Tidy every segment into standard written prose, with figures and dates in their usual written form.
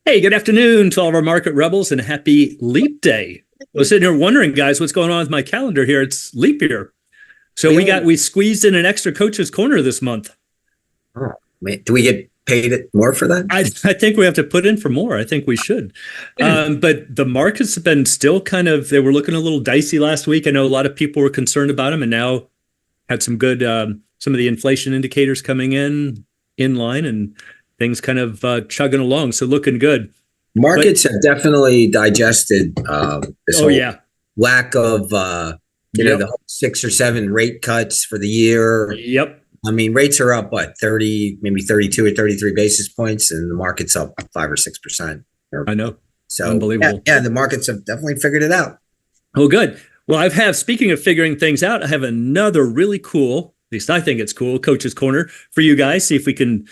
Hey, good afternoon to all of our market rebels and happy leap day. I was sitting here wondering, guys, what's going on with my calendar here? It's leap year. So we Yeah. got we squeezed in an extra coach's corner this month. Oh, man. Do we get paid more for that? I think we have to put in for more. I think we should. But the markets have been still they were looking a little dicey last week. I know a lot of people were concerned about them and now had some good, some of the inflation indicators coming in line and things kind of chugging along. So looking good. But Markets have definitely digested this oh, whole yeah. lack of, the Yep. whole 6 or 7 rate cuts for the year. Yep. I mean, rates are up, what, 30, maybe 32 or 33 basis points, and the market's up 5 or 6%. I know. So, yeah, Unbelievable. yeah, the markets have definitely figured it out. Oh, good. Well, speaking of figuring things out, I have another really cool, at least I think it's cool, Coach's Corner for you guys. See if we can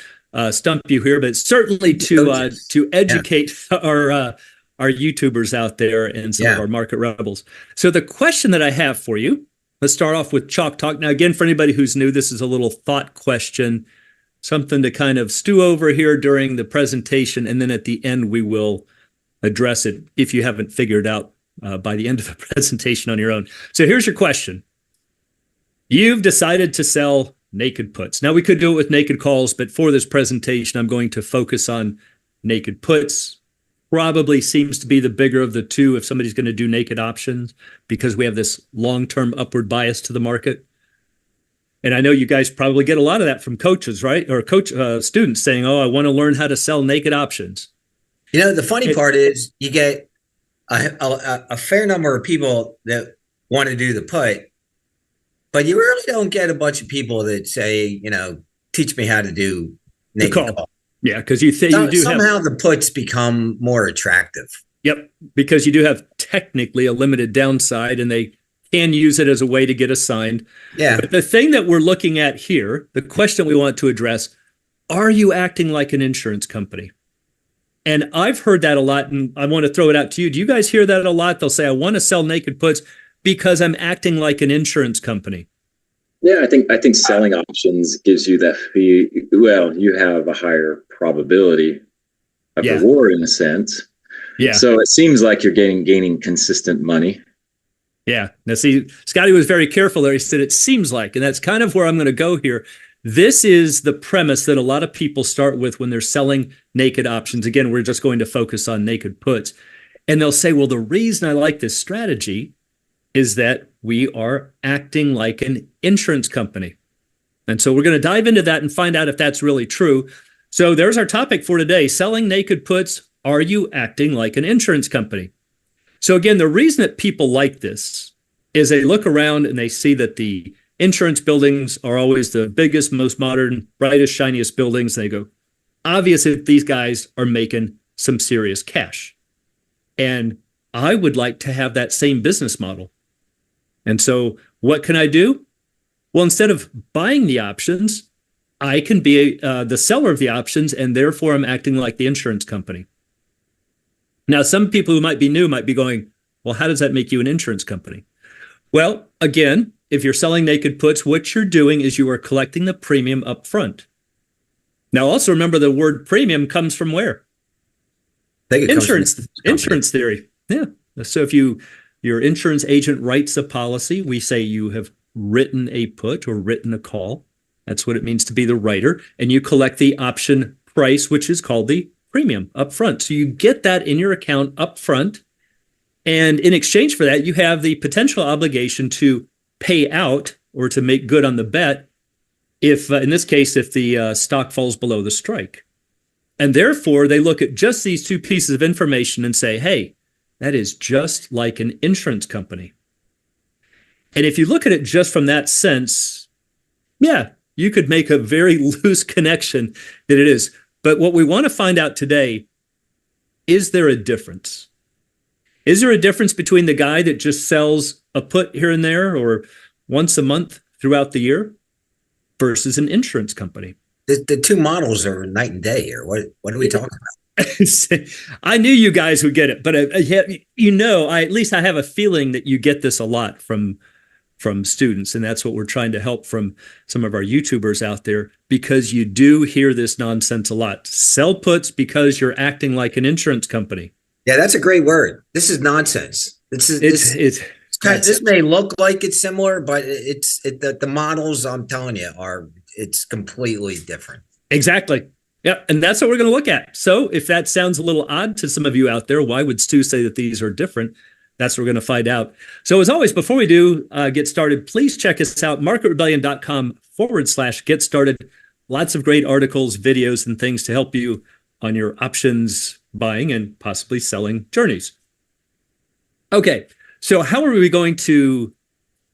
stump you here, but certainly Coaches. to Yeah, educate our YouTubers out there and some of yeah. our market rebels. So the question that I have for you, let's start off with Chalk Talk. Now, again, for anybody who's new, this is a little thought question, something to kind of stew over here during the presentation, and then at the end we will address it if you haven't figured out by the end of the presentation on your own. So here's your question. You've decided to sell naked puts. Now we could do it with naked calls, but for this presentation, I'm going to focus on naked puts. Probably seems to be the bigger of the two if somebody's going to do naked options because we have this long-term upward bias to the market. And I know you guys probably get a lot of that from coaches, right? Or students saying, "Oh, I want to learn how to sell naked options." The funny part is you get a fair number of people that want to do the put, but you really don't get a bunch of people that say, teach me how to do The naked call. call. Yeah, because you do have. Somehow the puts become more attractive. Yep, because you do have technically a limited downside and they can use it as a way to get assigned. Yeah. But the thing that we're looking at here, the question we want to address, are you acting like an insurance company? And I've heard that a lot, and I want to throw it out to you. Do you guys hear that a lot? They'll say, I want to sell naked puts because I'm acting like an insurance company. Yeah, I think selling options gives you that fee. Well, you have a higher probability of Yeah. reward in a sense. Yeah. So it seems like you're gaining consistent money. Yeah. Now, see, Scotty was very careful there. He said, it seems like, and that's kind of where I'm going to go here. This is the premise that a lot of people start with when they're selling naked options. Again, we're just going to focus on naked puts. And they'll say, well, the reason I like this strategy is that we are acting like an insurance company. And so we're going to dive into that and find out if that's really true. So there's our topic for today. Selling naked puts. Are you acting like an insurance company? So again, the reason that people like this is they look around and they see that the insurance buildings are always the biggest, most modern, brightest, shiniest buildings. They go, obviously, these guys are making some serious cash. And I would like to have that same business model. And so what can I do? Well, instead of buying the options, I can be the seller of the options, and therefore I'm acting like the insurance company. Now, some people who might be new might be going, well, how does that make you an insurance company? Well, again, if you're selling naked puts, what you're doing is you are collecting the premium up front. Now, also remember the word premium comes from where? Insurance theory. Yeah. So if your insurance agent writes a policy, we say you have written a put or written a call. That's what it means to be the writer. And you collect the option price, which is called the premium up front. So you get that in your account up front. And in exchange for that, you have the potential obligation to pay out or to make good on the bet if, in this case, if the stock falls below the strike. And therefore, they look at just these two pieces of information and say, hey, that is just like an insurance company. And if you look at it just from that sense, yeah, you could make a very loose connection that it is. But what we want to find out today, is there a difference? Is there a difference between the guy that just sells a put here and there or once a month throughout the year versus an insurance company? The two models are night and day here. What are we talking about? I knew you guys would get it, but at least I have a feeling that you get this a lot from from students. And that's what we're trying to help from some of our YouTubers out there, because you do hear this nonsense a lot. Sell puts because you're acting like an insurance company. Yeah, that's a great word. This is nonsense. This may look like it's similar, but the models, I'm telling you, it's completely different. Exactly. Yeah, and that's what we're going to look at. So if that sounds a little odd to some of you out there, why would Stu say that these are different? That's what we're going to find out. So as always, before we do get started, please check us out, marketrebellion.com/get started. Lots of great articles, videos, and things to help you on your options buying and possibly selling journeys. Okay, so how are we going to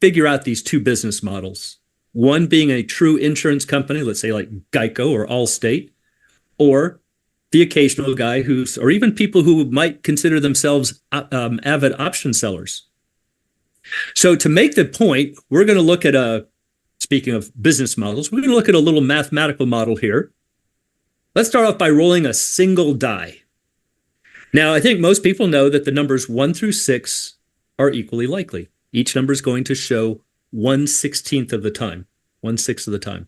figure out these two business models? One being a true insurance company, let's say like Geico or Allstate, or the occasional guy or even people who might consider themselves avid option sellers. So to make the point, we're going to look at speaking of business models, we're going to look at a little mathematical model here. Let's start off by rolling a single die. Now, I think most people know that the numbers 1 through 6 are equally likely. Each number is going to show 1/16 of the time, 1/6 of the time.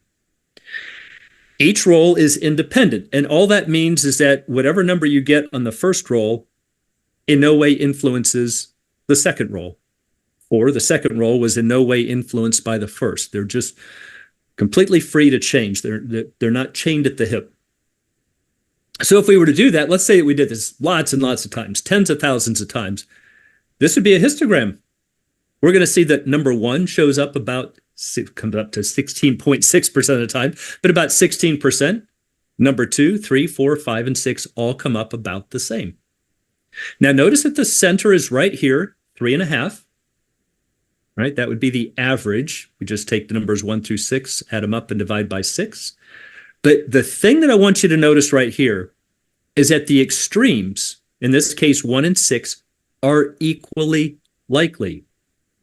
Each roll is independent, and all that means is that whatever number you get on the first roll in no way influences the second roll, or the second roll was in no way influenced by the first. They're just completely free to change. They're not chained at the hip. So if we were to do that, let's say that we did this lots and lots of times, tens of thousands of times, this would be a histogram. We're going to see that number 1 shows up comes up to 16.6% of the time, but about 16%. Number 2, 3, 4, 5, and 6 all come up about the same. Now notice that the center is right here, 3.5. Right? That would be the average. We just take the numbers 1 through 6, add them up and divide by 6. But the thing that I want you to notice right here is that the extremes, in this case 1 and 6, are equally likely.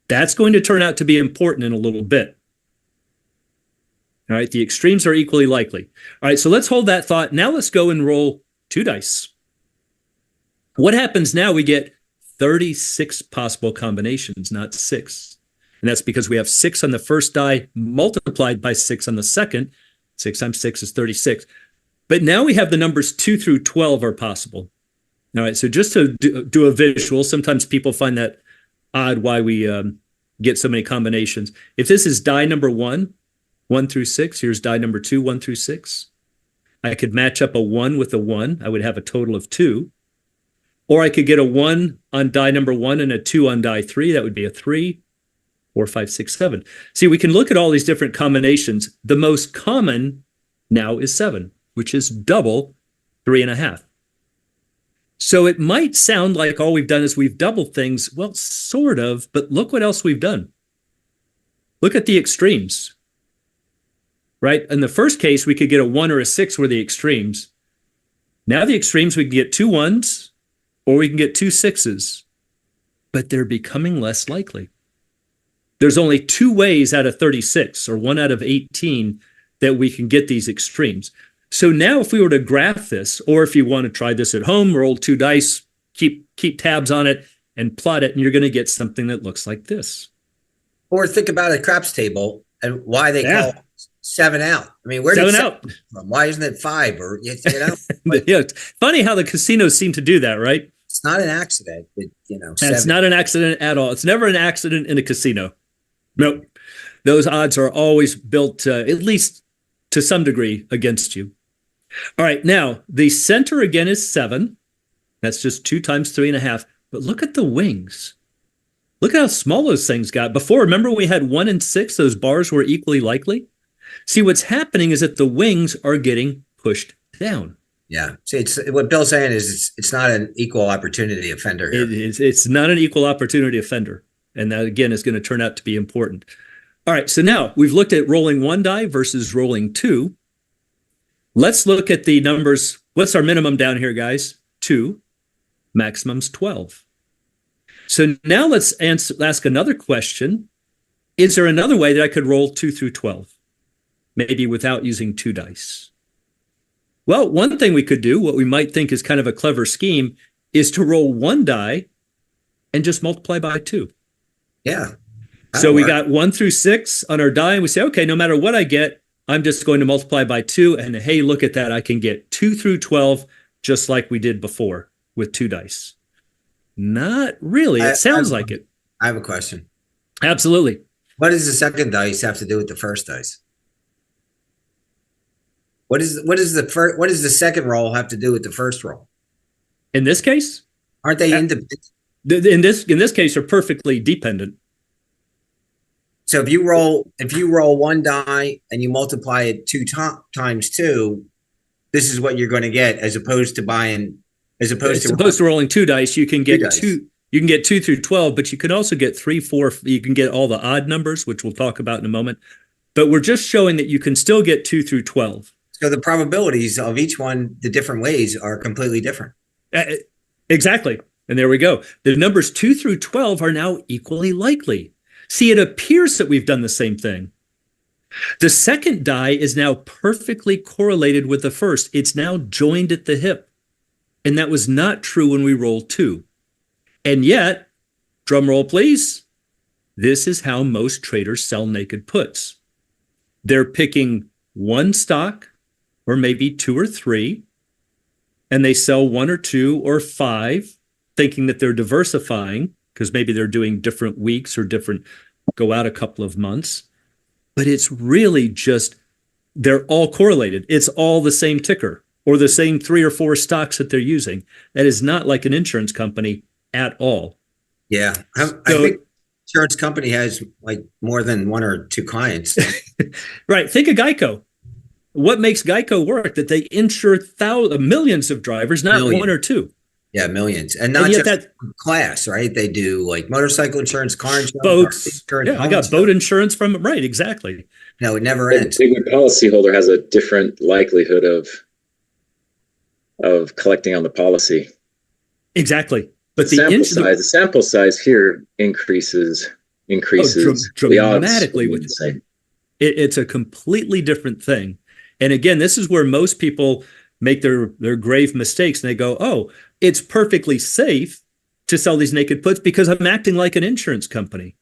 That's going to turn out to be important in a little bit. All right, the extremes are equally likely. All right, so let's hold that thought. Now let's go and roll 2 dice. What happens now? We get 36 possible combinations, not 6. And that's because we have 6 on the first die multiplied by 6 on the second. 6 times 6 is 36. But now we have the numbers 2 through 12 are possible. All right, so just to do a visual, sometimes people find that odd why we get so many combinations. If this is die number 1, 1 through 6, here's die number 2, 1 through 6. I could match up a 1 with a 1. I would have a total of 2. Or I could get a 1 on die number 1 and a 2 on die 3. That would be a 3, 4, 5, 6, 7. See, we can look at all these different combinations. The most common now is 7, which is double 3.5. So it might sound like all we've done is we've doubled things. Well, sort of, but look what else we've done. Look at the extremes, right? In the first case, we could get a 1 or a 6 were the extremes. Now the extremes, we can get 2 1s or we can get 2 6s, but they're becoming less likely. There's only 2 ways out of 36 or 1 out of 18 that we can get these extremes. So now if we were to graph this, or if you want to try this at home, roll 2 dice, keep tabs on it and plot it, and you're going to get something that looks like this. Or think about a craps table and why they call 7 out. I mean, where did 7 out from? Why isn't it 5? Or yeah, it's funny how the casinos seem to do that, right? It's not an accident, but, it's not an accident at all. It's never an accident in a casino. Nope. Those odds are always built, at least to some degree, against you. All right, now the center again is 7. That's just 2 times 3.5. But look at the wings. Look at how small those things got. Before, remember we had 1 and 6, those bars were equally likely? See, what's happening is that the wings are getting pushed down. Yeah. See, it's what Bill's saying is it's not an equal opportunity offender here. It's not an equal opportunity offender. And that, again, is going to turn out to be important. All right, so now we've looked at rolling 1 die versus rolling 2. Let's look at the numbers. What's our minimum down here, guys? 2. Maximum's 12. So now let's ask another question. Is there another way that I could roll 2 through 12? Maybe without using 2 dice. Well, one thing we could do, what we might think is kind of a clever scheme, is to roll 1 die and just multiply by 2. Yeah. So we got 1 through 6 on our die, and we say, okay, no matter what I get, I'm just going to multiply by 2. And hey, look at that. I can get 2 through 12, just like we did before with 2 dice. Not really. It sounds like it. I have a question. Absolutely. What does the second dice have to do with the first dice? What does the second roll have to do with the first roll? In this case, aren't they independent? In this case, they're perfectly dependent. So if you roll 1 die and you multiply it 2 times 2, this is what you're going to get, as opposed to rolling 2 dice. You can get 2. You can get 2 through 12, but you can also get 3, 4. You can get all the odd numbers, which we'll talk about in a moment. But we're just showing that you can still get 2 through 12. So the probabilities of each one, the different ways, are completely different. Exactly. And there we go. The numbers 2 through 12 are now equally likely. See, it appears that we've done the same thing. The second die is now perfectly correlated with the first. It's now joined at the hip. And that was not true when we rolled 2. And yet, drum roll please, this is how most traders sell naked puts. They're picking one stock, or maybe 2 or 3, and they sell 1 or 2 or 5, thinking that they're diversifying, because maybe they're doing different weeks or go out a couple of months. But it's really just, they're all correlated. It's all the same ticker or the same 3 or 4 stocks that they're using. That is not like an insurance company at all. Yeah. I think insurance company has like more than 1 or 2 clients. Right. Think of Geico. What makes Geico work? That they insure millions of drivers, not 1 or 2. Yeah, millions. And not just that class, right? They do like motorcycle insurance, car insurance, boats. Insurance, I got boat insurance from them. Right, exactly. No, it never ends. The big policyholder has a different likelihood of collecting on the policy. Exactly. But the sample size here increases dramatically. It's a completely different thing. And again, this is where most people make their grave mistakes, and they go, oh, it's perfectly safe to sell these naked puts because I'm acting like an insurance company.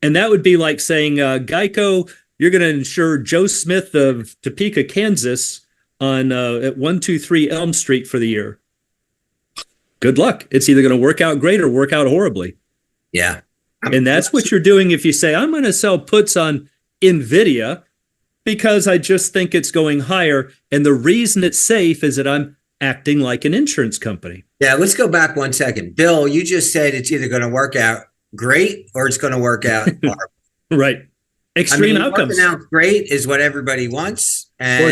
And that would be like saying, Geico, you're going to insure Joe Smith of Topeka, Kansas on at 123 Elm Street for the year. Good luck. It's either going to work out great or work out horribly. Yeah. And that's what you're doing if you say, I'm going to sell puts on NVIDIA because I just think it's going higher. And the reason it's safe is that I'm acting like an insurance company. Yeah, let's go back 1 second. Bill, you just said it's either going to work out great or it's going to work out horrible. Right. Extreme outcomes. Working out great is what everybody wants. Or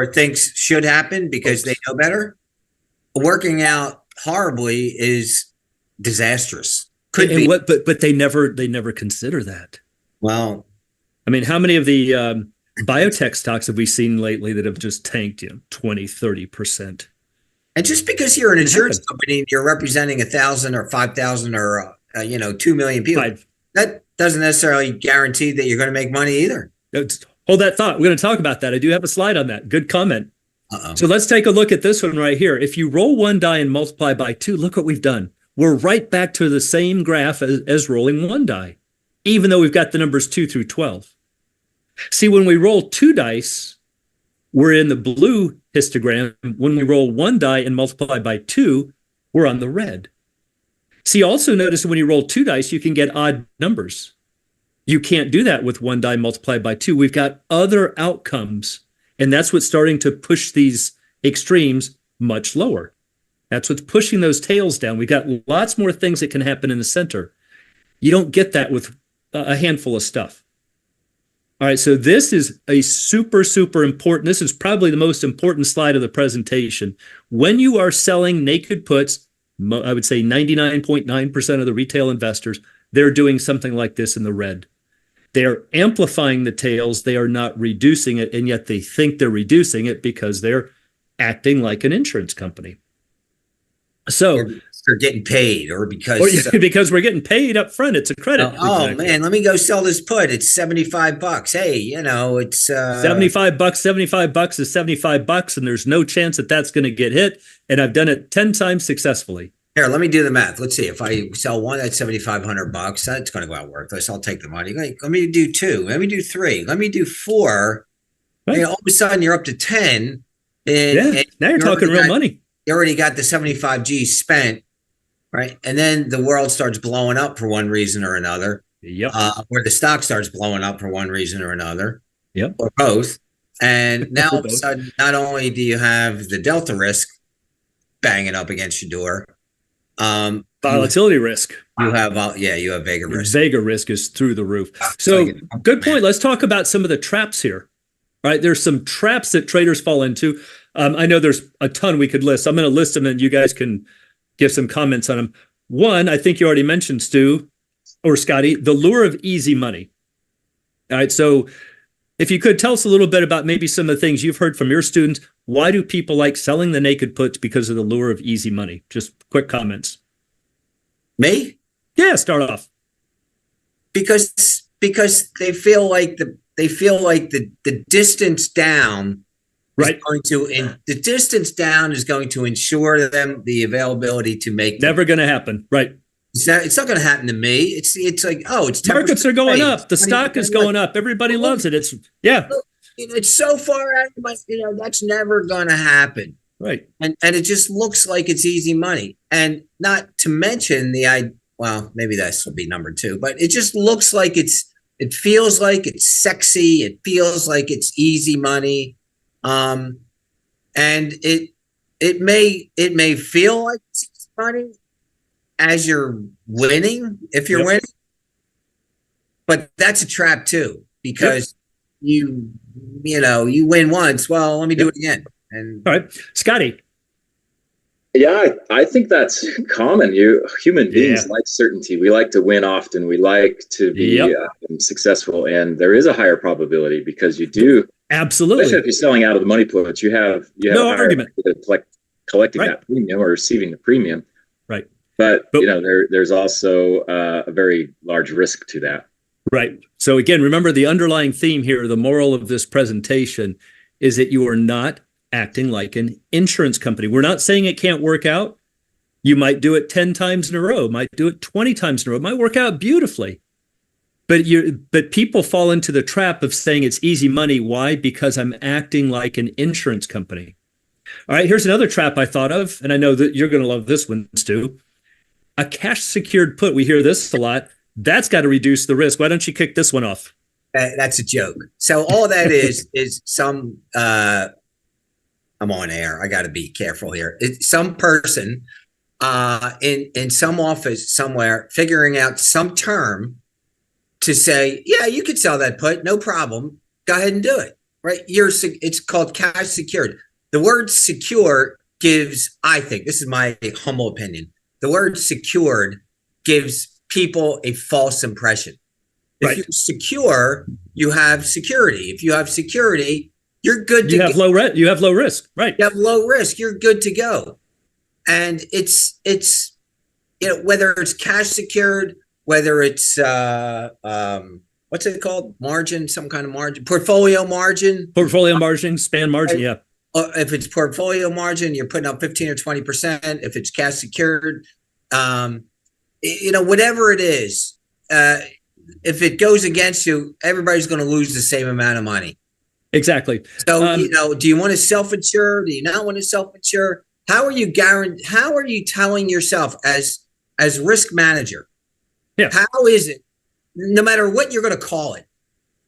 thinks should happen because they know better. Working out horribly is disastrous. Could be. But they never consider that. Well, I mean, how many of the biotech stocks have we seen lately that have just tanked 20, 30%? And just because you're an insurance company and you're representing 1,000 or 5,000 or 2 million people, that doesn't necessarily guarantee that you're going to make money either. Hold that thought. We're going to talk about that. I do have a slide on that. Good comment. So let's take a look at this one right here. If you roll 1 die and multiply by 2, look what we've done. We're right back to the same graph as rolling 1 die, even though we've got the numbers 2 through 12. See, when we roll 2 dice, we're in the blue histogram. When we roll 1 die and multiply by 2, we're on the red. See, also notice when you roll 2 dice, you can get odd numbers. You can't do that with 1 die multiplied by 2. We've got other outcomes, and that's what's starting to push these extremes much lower. That's what's pushing those tails down. We've got lots more things that can happen in the center. You don't get that with a handful of stuff. All right, so this is a super, super important. This is probably the most important slide of the presentation. When you are selling naked puts, I would say 99.9% of the retail investors, they're doing something like this in the red. They're amplifying the tails. They are not reducing it, and yet they think they're reducing it because they're acting like an insurance company. So they're getting paid, or because because we're getting paid up front. It's a credit. Oh man, let me go sell this put. It's $75. Hey, it's $75. $75 is $75, and there's no chance that that's going to get hit. And I've done it 10 times successfully. Here, let me do the math. Let's see. If I sell one at $7,500, that's going to go out worthless. I'll take the money. Let me do two. Let me do three. Let me do four. Right. All of a sudden, you're up to 10. And now you're talking real money. You already got the 75G spent, right? And then the world starts blowing up for one reason or another. Yep. Where the stock starts blowing up for one reason or another. Yep. Or both. And now all of a sudden, not only do you have the Delta risk banging up against your door, volatility risk. You have Vega risk. Vega risk is through the roof. So good point. Let's talk about some of the traps here. Right? There's some traps that traders fall into. I know there's a ton we could list. I'm going to list them and you guys can give some comments on them. One, I think you already mentioned, Stu or Scotty, the lure of easy money. All right. So if you could tell us a little bit about maybe some of the things you've heard from your students. Why do people like selling the naked puts? Because of the lure of easy money. Just quick comments. Me? Yeah, start off. Because they feel like the distance down right the distance down is going to ensure them the availability to make never going to happen. Right. It's not going to happen to me. It's like, oh, it's markets are going up. The stock is going up. Everybody loves it. It's it's so far out of my, that's never going to happen. Right. And it just looks like it's easy money. And not to mention well, maybe this will be number two, but it just looks like it feels like it's sexy. It feels like it's easy money. And it may feel like it's easy money as you're winning, if you're winning, but that's a trap too, because you win once. Well, let me do it again. And all right, Scotty. Yeah, I think that's common. Human beings like certainty. We like to win often. We like to be successful, and there is a higher probability because you do. Absolutely. Especially if you're selling out of the money puts, you have no argument collecting that premium or receiving the premium. Right. But there's also a very large risk to that. Right. So again, remember the underlying theme here, the moral of this presentation is that you are not acting like an insurance company. We're not saying it can't work out. You might do it 10 times in a row, might do it 20 times in a row, it might work out beautifully. But people fall into the trap of saying it's easy money. Why? Because I'm acting like an insurance company. All right, here's another trap I thought of, and I know that you're going to love this one, Stu. A cash secured put. We hear this a lot. That's got to reduce the risk. Why don't you kick this one off? That's a joke. So all that is some. I'm on air. I got to be careful here. It's some person in some office somewhere figuring out some term to say, yeah, you could sell that put, no problem. Go ahead and do it. Right? It's called cash secured. The word secure gives, I think, this is my humble opinion, the word secured gives people a false impression. If you're secure, you have security. If you have security, you're good to go. You have low risk, right? You have low risk. You're good to go. And it's whether it's cash secured, whether it's what's it called? Margin, some kind of margin, portfolio margin, span margin, yeah. If it's portfolio margin, you're putting up 15 or 20%. If it's cash secured, whatever it is, if it goes against you, everybody's going to lose the same amount of money. Exactly. So, do you want to self-insure? Do you not want to self-insure? How are you telling yourself as risk manager? Yeah. How is it, no matter what you're going to call it,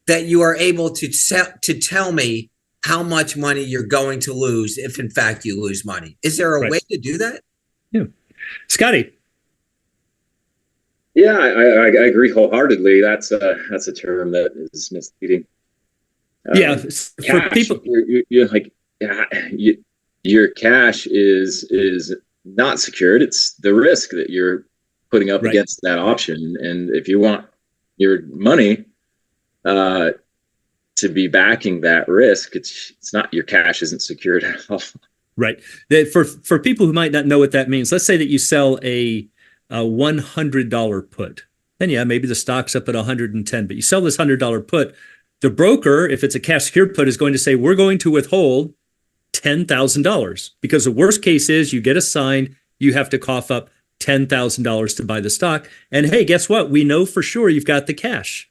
that you are able to tell me how much money you're going to lose if in fact you lose money? Is there a way to do that? Yeah. Scotty. Yeah, I agree wholeheartedly. That's a term that is misleading. For people, you're like, your cash is not secured. It's the risk that you're putting up against that option. And if you want your money to be backing that risk, it's not, your cash isn't secured at all. Right. For people who might not know what that means, let's say that you sell a $100 put. Then maybe the stock's up at 110, but you sell this $100 put. The broker, if it's a cash secured put, is going to say, we're going to withhold $10,000 because the worst case is you get assigned, you have to cough up $10,000 to buy the stock. And hey, guess what? We know for sure you've got the cash.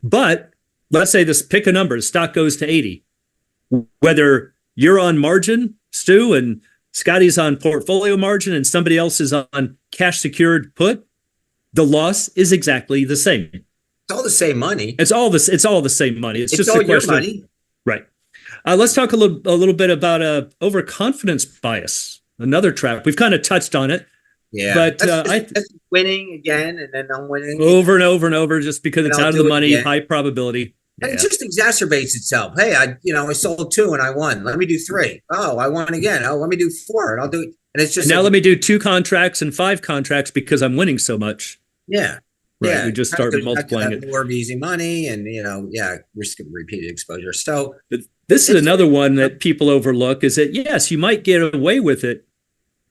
But let's say this, pick a number, the stock goes to 80. Whether you're on margin, Stu, and Scotty's on portfolio margin, and somebody else is on cash secured put, the loss is exactly the same. It's all the same money. It's all the same money. It's just all a question your money. Right. Let's talk a little bit about overconfidence bias. Another trap. We've kind of touched on it. Yeah, but that's winning again, and then I'm winning over and over and over, just because it's out of the money, high probability. And it just exacerbates itself. Hey, I sold 2 and I won. Let me do 3. Oh, I won again. Oh, let me do 4 and I'll do it. And it's just now let me do 2 contracts and 5 contracts because I'm winning so much. Yeah. Right. Yeah. We just start multiplying it. More of easy money and, risk of repeated exposure. So this is another one that people overlook, is that, yes, you might get away with it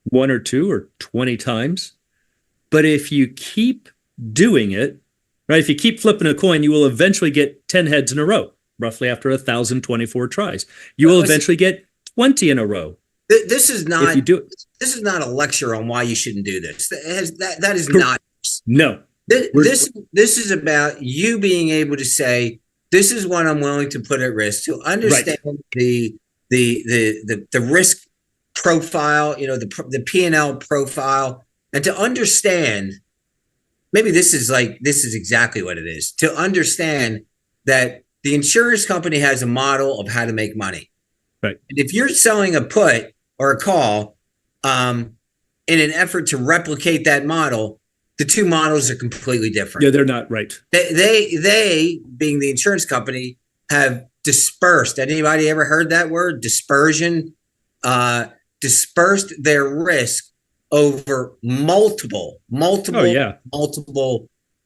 1 or 2 or 20 times. But if you keep doing it, right, if you keep flipping a coin, you will eventually get 10 heads in a row, roughly after 1,024 tries. You will eventually get 20 in a row. This is not, if you do it. This is not a lecture on why you shouldn't do this. That is not. No. This is about you being able to say, this is what I'm willing to put at risk, to understand the risk profile, the P&L profile, and to understand, maybe this is exactly what it is, to understand that the insurance company has a model of how to make money. Right. And if you're selling a put or a call in an effort to replicate that model, the two models are completely different. Yeah, they're not right. They being the insurance company, have dispersed. Anybody ever heard that word? Dispersion. Dispersed their risk over multiple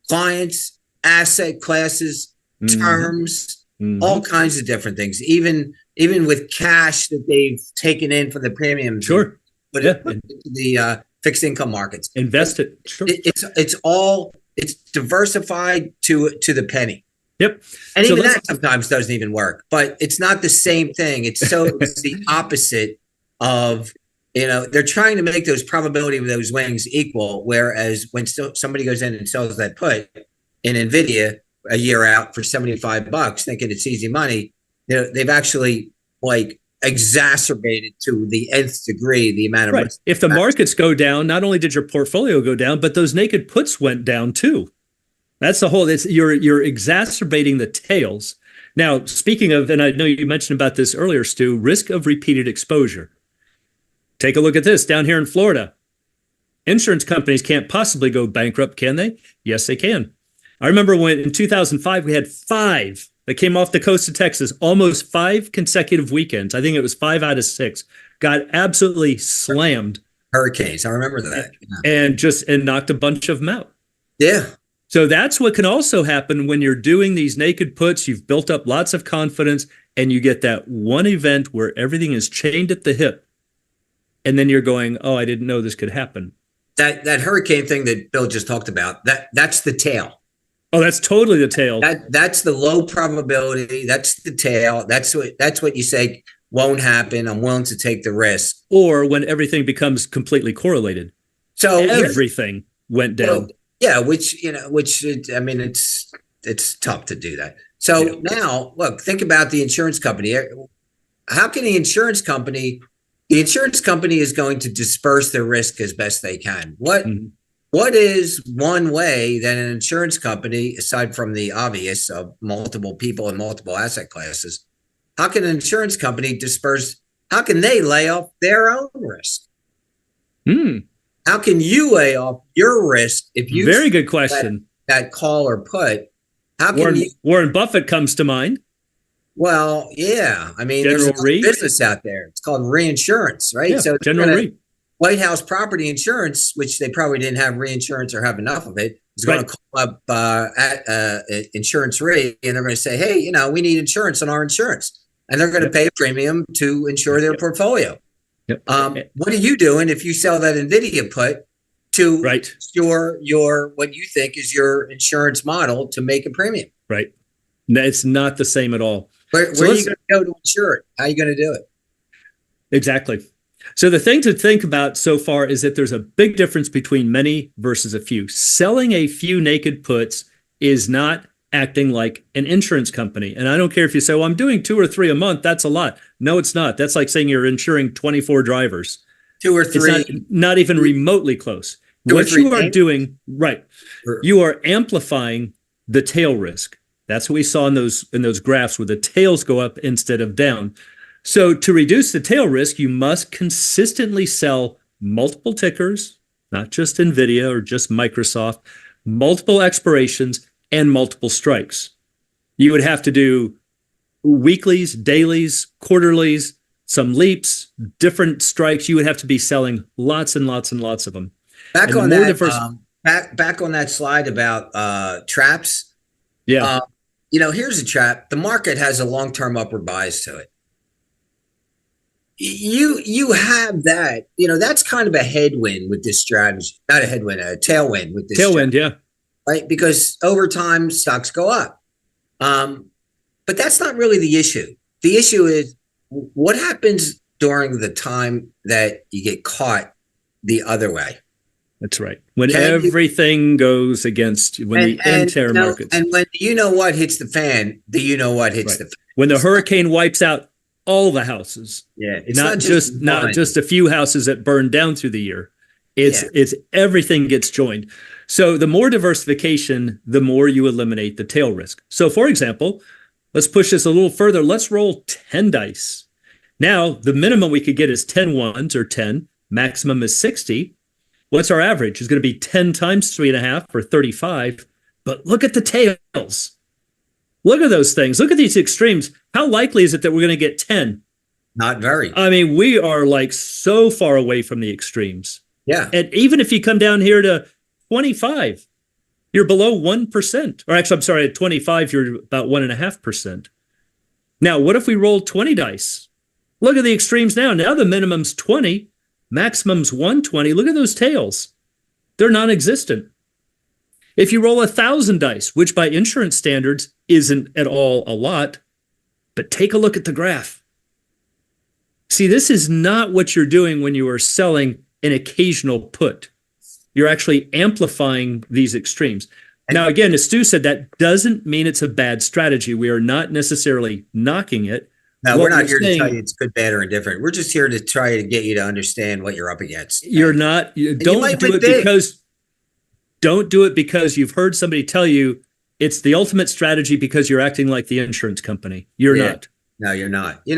clients, asset classes, terms, all kinds of different things. Even with cash that they've taken in for the premium. Sure. But the fixed income markets. Invest it. Sure. It's diversified to the penny. Yep. And so even that sometimes doesn't even work, but it's not the same thing. It's the opposite of, they're trying to make those probability of those wings equal. Whereas when somebody goes in and sells that put in NVIDIA a year out for $75, thinking it's easy money, they've actually exacerbated to the nth degree the amount of risk. If the markets go down, not only did your portfolio go down, but those naked puts went down too. That's the whole. You're exacerbating the tails. Now, speaking of, and I know you mentioned about this earlier, Stu, risk of repeated exposure. Take a look at this down here in Florida. Insurance companies can't possibly go bankrupt, can they? Yes, they can. I remember when in 2005 we had 5 that came off the coast of Texas, almost 5 consecutive weekends. I think it was 5 out of 6. Got absolutely slammed. Hurricanes, I remember that. And knocked a bunch of them out. Yeah. So that's what can also happen when you're doing these naked puts. You've built up lots of confidence and you get that one event where everything is chained at the hip. And then you're going, oh, I didn't know this could happen. That hurricane thing that Bill just talked about, that's the tail. Oh, that's totally the tail. That's the low probability. That's the tail. That's what you say won't happen. I'm willing to take the risk. Or when everything becomes completely correlated. So everything went down. Well, yeah, it's tough to do that. So now, look, think about the insurance company. How can the insurance company is going to disperse their risk as best they can? What is one way that an insurance company, aside from the obvious of multiple people and multiple asset classes, how can an insurance company how can they lay off their own risk? How can you lay off your risk if you very good question that call or put? How can Warren Buffett comes to mind? Well, yeah. I mean, General there's a business out there. It's called reinsurance, right? Yeah, so General Re. White House Property Insurance, which they probably didn't have reinsurance or have enough of it, is going to call up Insurance Re, and they're going to say, hey, we need insurance on our insurance. And they're going to pay a premium to insure their portfolio. Yep. What are you doing if you sell that NVIDIA put to your what you think is your insurance model to make a premium? Right. No, it's not the same at all. Where are you going to go to insure it? How are you going to do it? Exactly. So the thing to think about so far is that there's a big difference between many versus a few. Selling a few naked puts is not acting like an insurance company. And I don't care if you say, well, I'm doing 2 or 3 a month. That's a lot. No, it's not. That's like saying you're insuring 24 drivers. 2 or 3. It's not even remotely close. What you are doing, right, you are amplifying the tail risk. That's what we saw in those graphs where the tails go up instead of down. So to reduce the tail risk, you must consistently sell multiple tickers, not just NVIDIA or just Microsoft, multiple expirations, and multiple strikes. You would have to do weeklies, dailies, quarterlies, some leaps, different strikes. You would have to be selling lots and lots and lots of them. Back on that slide about traps. Yeah. Here's a trap. The market has a long-term upward bias to it. You have that, that's kind of a headwind with this strategy, not a headwind, a tailwind with this strategy, yeah. Right? Because over time stocks go up. But that's not really the issue. The issue is what happens during the time that you get caught the other way. That's right. When everything goes against, when the entire market. And when what hits the fan, hits the fan. When the hurricane wipes out all the houses. Yeah. It's not just a few houses that burn down through the year. It's everything gets joined. So the more diversification, the more you eliminate the tail risk. So for example, let's push this a little further. Let's roll 10 dice. Now, the minimum we could get is 10 ones or 10. Maximum is 60. What's our average? It's going to be 10 times 3.5 or 35. But look at the tails. Look at those things. Look at these extremes. How likely is it that we're going to get 10? Not very. I mean, we are like so far away from the extremes. Yeah. And even if you come down here to 25, you're below 1%. Or actually, I'm sorry, at 25, you're about 1.5%. Now, what if we roll 20 dice? Look at the extremes now. Now the minimum's 20, maximum's 120. Look at those tails. They're non-existent. If you roll 1,000 dice, which by insurance standards isn't at all a lot, but take a look at the graph. See, this is not what you're doing when you are selling an occasional put. You're actually amplifying these extremes. Now, again, as Stu said, that doesn't mean it's a bad strategy. We are not necessarily knocking it. No, we're not here to tell you it's good, bad, or indifferent. We're just here to try to get you to understand what you're up against. You're not. Don't do it because you've heard somebody tell you it's the ultimate strategy because you're acting like the insurance company. You're not. No, you're not. You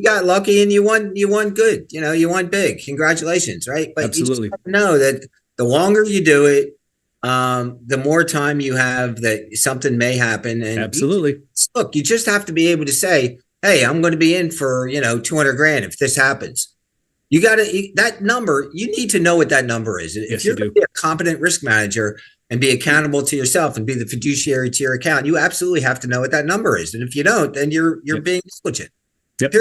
got lucky and you won good. You won big. Congratulations, right? But absolutely. You just know that the longer you do it, the more time you have that something may happen. And absolutely. Look, you just have to be able to say, hey, I'm going to be in for, 200 grand if this happens. You got to, that number, you need to know what that number is. Yes, if you're going to be a competent risk manager and be accountable to yourself and be the fiduciary to your account, you absolutely have to know what that number is. And if you don't, then you're being negligent. Yep.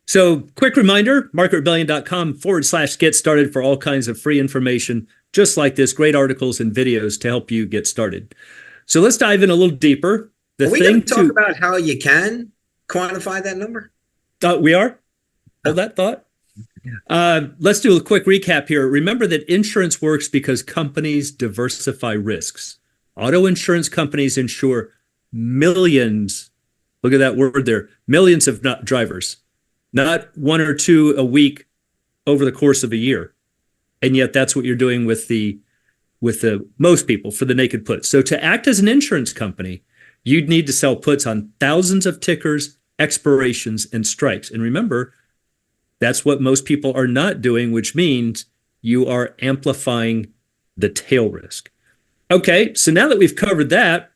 So quick reminder, marketrebellion.com/get started for all kinds of free information, just like this, great articles and videos to help you get started. So let's dive in a little deeper. Are we going to talk about how you can quantify that number? We are. Hold that thought. Let's do a quick recap here. Remember that insurance works because companies diversify risks. Auto insurance companies insure millions. Look at that word there. Millions of drivers, not 1 or 2 a week over the course of a year. And yet that's what you're doing with the most people for the naked puts. So to act as an insurance company, you'd need to sell puts on thousands of tickers, expirations, and strikes. And remember, that's what most people are not doing, which means you are amplifying the tail risk. Okay, so now that we've covered that,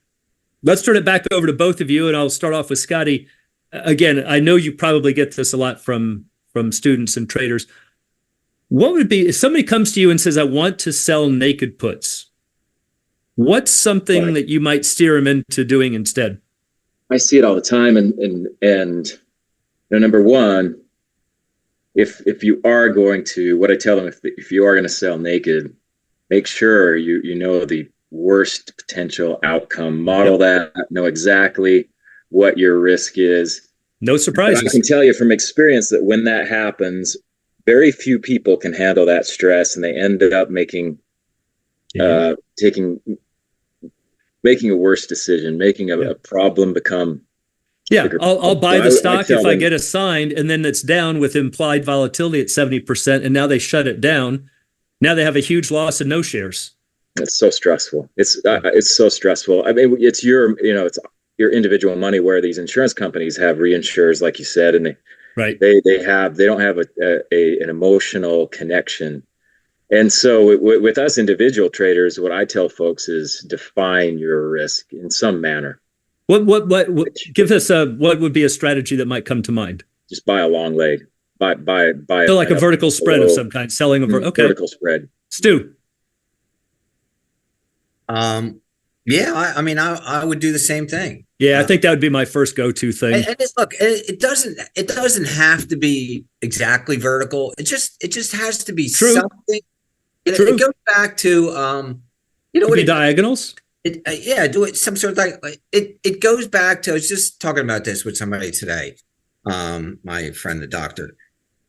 let's turn it back over to both of you, and I'll start off with Scotty. Again, I know you probably get this a lot from students and traders. What would be, if somebody comes to you and says, I want to sell naked puts, what's something that you might steer them into doing instead? I see it all the time. And number one, if you are going to, what I tell them, if you are going to sell naked, make sure you know the worst potential outcome, model that, know exactly what your risk is. No surprises. But I can tell you from experience that when that happens, very few people can handle that stress, and they end up making making a worse decision, making a problem become. Yeah, I'll buy the stock if I get assigned, and then it's down with implied volatility at 70%, and now they shut it down. Now they have a huge loss and no shares. It's so stressful. It's so stressful. I mean, it's your individual money, where these insurance companies have reinsurers, like you said, and they don't have an emotional connection. And so with us individual traders, what I tell folks is define your risk in some manner. What give us what would be a strategy that might come to mind? Just buy a long leg. Buy so like a vertical spread of some kind, selling a vertical spread. Stu. Yeah, I mean, I would do the same thing. Yeah, I think that would be my first go-to thing. And it doesn't have to be exactly vertical. It just has to be something. It goes back to diagonals. Do it some sort of like it goes back to. I was just talking about this with somebody today. My friend, the doctor.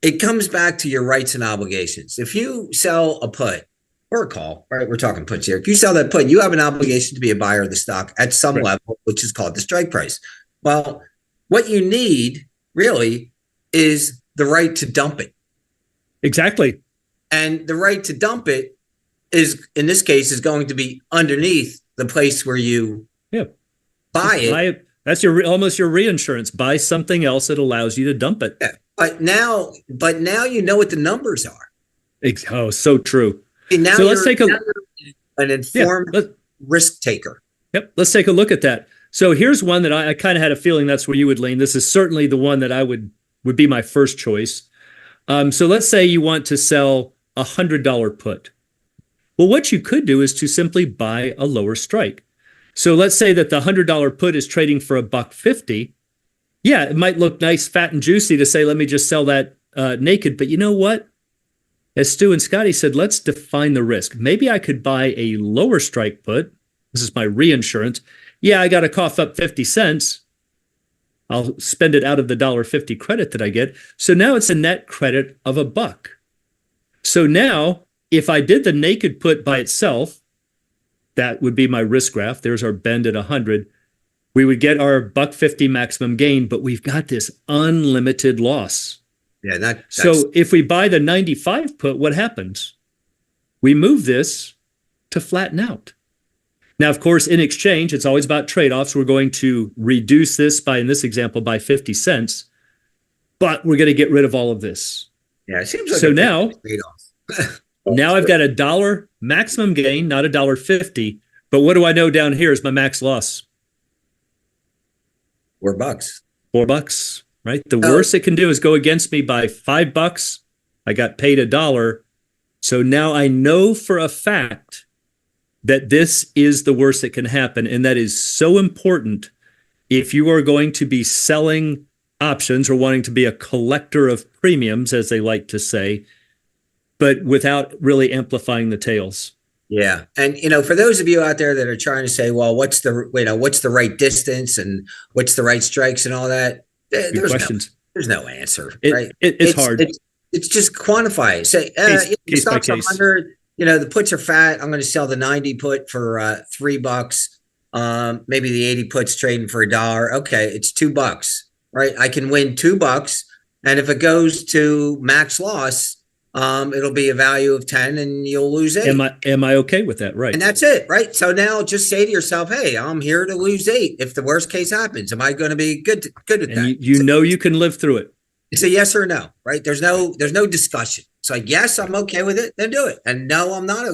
It comes back to your rights and obligations. If you sell a put or a call, right? We're talking puts here. If you sell that put, you have an obligation to be a buyer of the stock at some level, which is called the strike price. Well, what you need really is the right to dump it. Exactly. And the right to dump it is, in this case, is going to be underneath the place where you buy it. That's almost your reinsurance. Buy something else that allows you to dump it. Yeah. But now you know what the numbers are. Oh, so true. Now so let's take an informed risk taker. Yep. Let's take a look at that. So here's one that I kind of had a feeling that's where you would lean. This is certainly the one that I would be my first choice. So let's say you want to sell $100 put. Well, what you could do is to simply buy a lower strike. So let's say that the $100 put is trading for $1.50. Yeah, it might look nice, fat and juicy to say, let me just sell that naked. But you know what? As Stu and Scotty said, let's define the risk. Maybe I could buy a lower strike put. This is my reinsurance. Yeah, I got to cough up 50 cents. I'll spend it out of the $1.50 credit that I get. So now it's a net credit of $1. So now, if I did the naked put by itself, that would be my risk graph. There's our bend at 100. We would get our $1.50 maximum gain, but we've got this unlimited loss. Yeah. So if we buy the 95 put, what happens? We move this to flatten out. Now, of course, in exchange, it's always about trade-offs. We're going to reduce this by, in this example, by 50 cents, but we're going to get rid of all of this. Yeah, it seems like so now, now I've got $1 maximum gain, not $1.50. But what do I know down here is my max loss? $4. $4, right? The worst it can do is go against me by $5. I got paid $1. So now I know for a fact that this is the worst that can happen. And that is so important if you are going to be selling options or wanting to be a collector of premiums, as they like to say, but without really amplifying the tails. Yeah. And, for those of you out there that are trying to say, well, what's the right distance and what's the right strikes and all that? There's no answer, right? It's hard. It's just quantify it. Say, the stock's 100, the puts are fat. I'm going to sell the 90 put for $3. Maybe the 80 puts trading for $1. Okay. It's $2, right? I can win $2. And if it goes to max loss, it'll be a value of 10 and you'll lose 8. Am I okay with that? Right. And that's it. Right. So now just say to yourself, hey, I'm here to lose 8. If the worst case happens, am I going to be good at that? You can live through it. It's a yes or no, right? There's no discussion. It's like, yes, I'm okay with it. Then do it. And no, I'm not.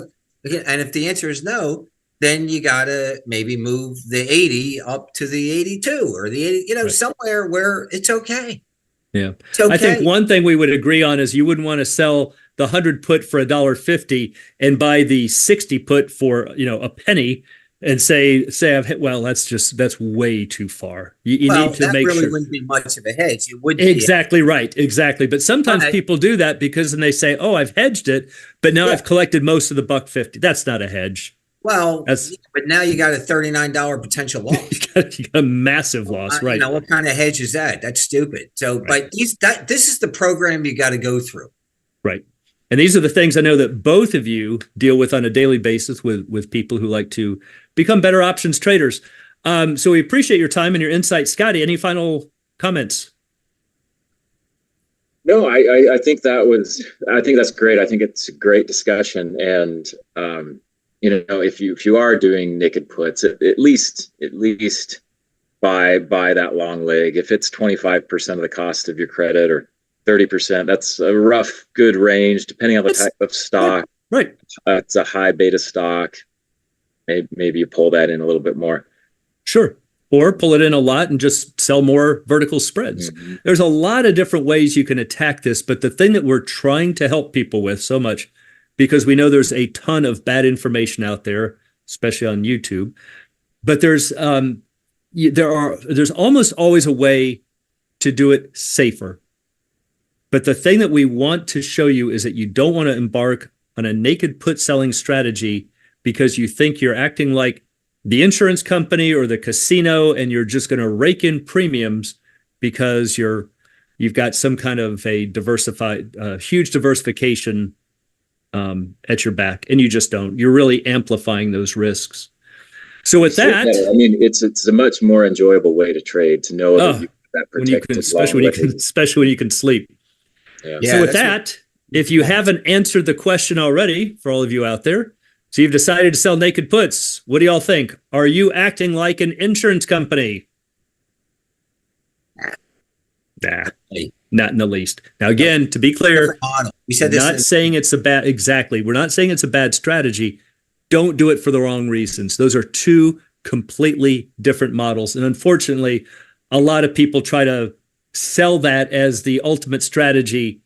And if the answer is no, then you got to maybe move the 80 up to the 82 or the 80, somewhere where it's okay. Yeah. It's okay. I think one thing we would agree on is you wouldn't want to sell the 100 put for $1.50 and buy the 60 put for, a penny and say that's way too far. You need to make sure. That really wouldn't be much of a hedge. It would exactly right. Exactly. But sometimes people do that because then they say, oh, I've hedged it, but now I've collected most of the $1.50. That's not a hedge. Well, but now you got a $39 potential loss. you got a massive loss, right? What kind of hedge is that? That's stupid. So, right. But this is the program you got to go through. Right. And these are the things I know that both of you deal with on a daily basis with people who like to become better options traders. So we appreciate your time and your insight. Scotty, any final comments? No, I think that's great. I think it's a great discussion. And, if you are doing naked puts, at least buy that long leg. If it's 25% of the cost of your credit or 30%, that's a rough, good range, depending on the type of stock. Right. It's a high beta stock. Maybe you pull that in a little bit more. Sure. Or pull it in a lot and just sell more vertical spreads. Mm-hmm. There's a lot of different ways you can attack this, but the thing that we're trying to help people with so much, because we know there's a ton of bad information out there, especially on YouTube, but there's almost always a way to do it safer. But the thing that we want to show you is that you don't want to embark on a naked put selling strategy because you think you're acting like the insurance company or the casino and you're just going to rake in premiums because you've got some kind of a diversified, huge diversification at your back, and you just don't. You're really amplifying those risks. So with that, it's a much more enjoyable way to trade, to know that you that protected, especially when you can sleep. Yeah. So with that, if you haven't answered the question already, for all of you out there, so you've decided to sell naked puts. What do y'all think? Are you acting like an insurance company? Nah, not in the least. Now, again, to be clear, we said this not saying it's a bad, exactly. We're not saying it's a bad strategy. Don't do it for the wrong reasons. Those are two completely different models. And unfortunately, a lot of people try to sell that as the ultimate strategy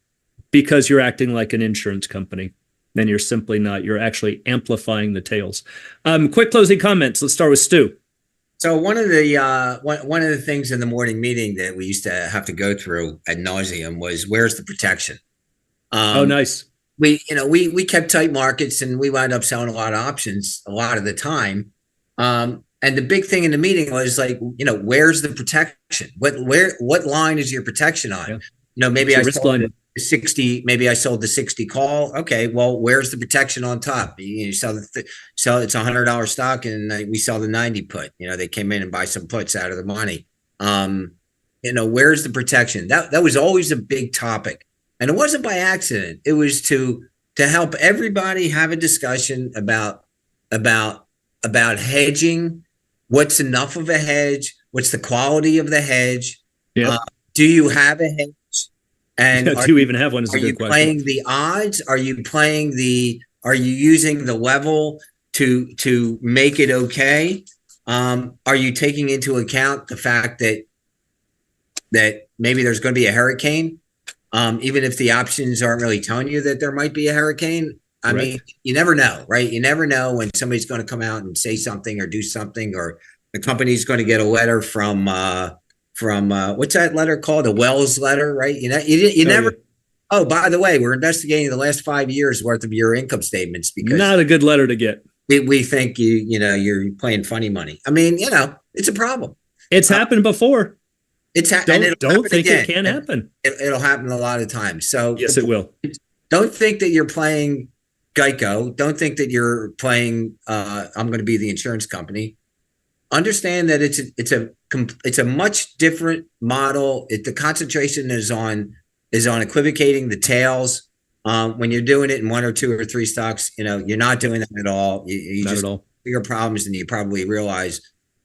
because you're acting like an insurance company. Then you're simply not. You're actually amplifying the tails. Quick closing comments. Let's start with Stu. So one of the things in the morning meeting that we used to have to go through ad nauseum was, where's the protection? Oh, nice. We kept tight markets and we wound up selling a lot of options a lot of the time. And the big thing in the meeting was like, where's the protection? What line is your protection on? Yeah. Maybe I sold the 60, maybe I sold the 60 call. Okay, well, where's the protection on top? You sell it's $100 stock and we sell the 90 put. They came in and buy some puts out of the money. Where's the protection? That was always a big topic. And it wasn't by accident. It was to help everybody have a discussion about hedging. What's enough of a hedge? What's the quality of the hedge? Yeah. Do you have a hedge? And do you even have one? Is a good question. Are you playing the odds? Are you using the level to make it okay? Are you taking into account the fact that maybe there's going to be a hurricane? Even if the options aren't really telling you that there might be a hurricane. I mean, you never know, right? You never know when somebody's going to come out and say something or do something, or the company's going to get a letter from what's that letter called? A Wells letter, right? You never. Oh, by the way, we're investigating the last 5 years worth of your income statements because not a good letter to get. We think you're playing funny money. I mean, it's a problem. It's happened before. Don't think it can happen. It'll happen a lot of times. So yes, it will. Don't think that you're playing Geico. Don't think that you're playing. I'm going to be the insurance company. Understand that it's a much different model. The concentration is on equivocating the tails. When you're doing it in one or two or three stocks, you're not doing that at all. You not just at all. Bigger problems than you probably realize.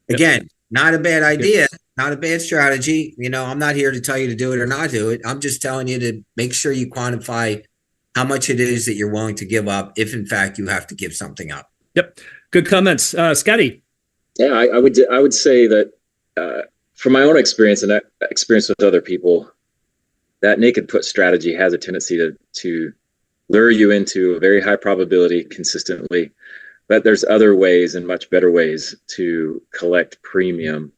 Again, not a bad idea, not a bad strategy. I'm not here to tell you to do it or not do it. I'm just telling you to make sure you quantify how much it is that you're willing to give up if, in fact, you have to give something up. Yep. Good comments. Scotty. Yeah, I would say that from my own experience and experience with other people, that naked put strategy has a tendency to lure you into a very high probability consistently. But there's other ways and much better ways to collect premium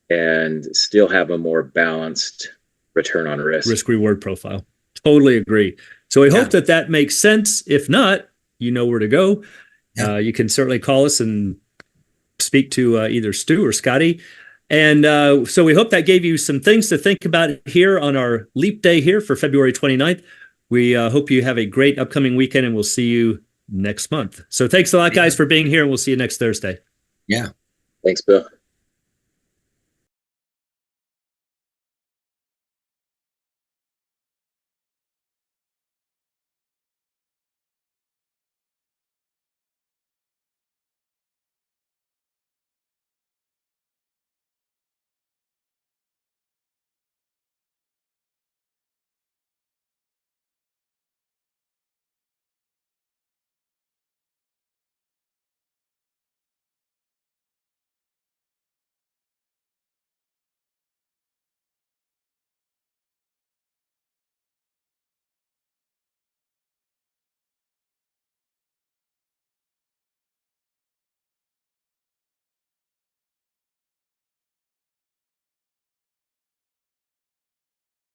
and still have a more balanced return on risk reward profile. Totally agree. So we hope that makes sense. If not, you know where to go. Yeah. You can certainly call us and speak to either Stu or Scotty. And so we hope that gave you some things to think about here on our Leap Day here for February 29th. We hope you have a great upcoming weekend, and we'll see you next month. So thanks a lot, guys, for being here, and we'll see you next Thursday. Yeah. Thanks, Bill.